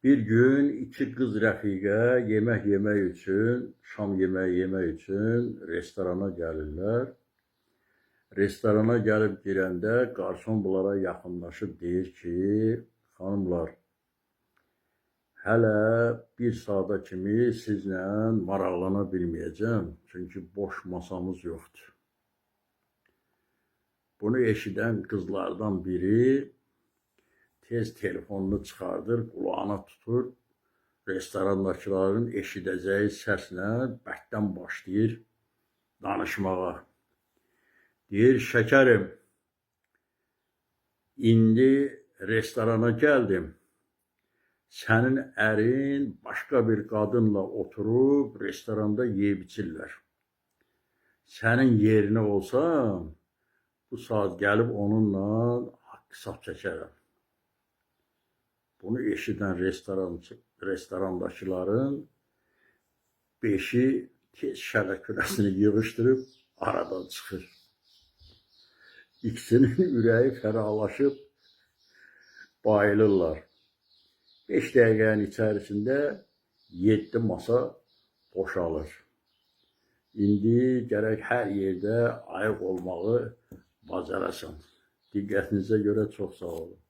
Bir gün iki kız rəfiqə yemək yemək üçün, şam yeməyi yemək üçün restorana gəlirlər. Restorana gəlib girəndə qarson bunlara yaxınlaşıb deyir ki, xanımlar, hələ bir saata kimi sizlə maraqlana bilməyəcəm, çünki boş masamız yoxdur. Bunu eşidən qızlardan biri tez telefonunu çıxardır, qulağına tutur, restorandakıların eşidəcəyi səslə bərkdən başlayır danışmağa. Deyir, şəkərim, indi restorana gəldim. Sənin ərin başqa bir qadınla oturub restoranda yeyib içirlər. Sənin yerinə olsam, bu saat gəlib onunla haqq-hesab çəkərəm. Bunu eşidən restorandakıların beşi tez şələ kürəsini yığışdırıb aradan çıxır. İkisinin ürəyi fərahlaşıb bayılırlar. 5 dəqiqənin içərisində 7 masa boşalır. İndi gərək hər yerdə ayıq olmağı bacarasan. Diqqətinizə görə çox sağ olun.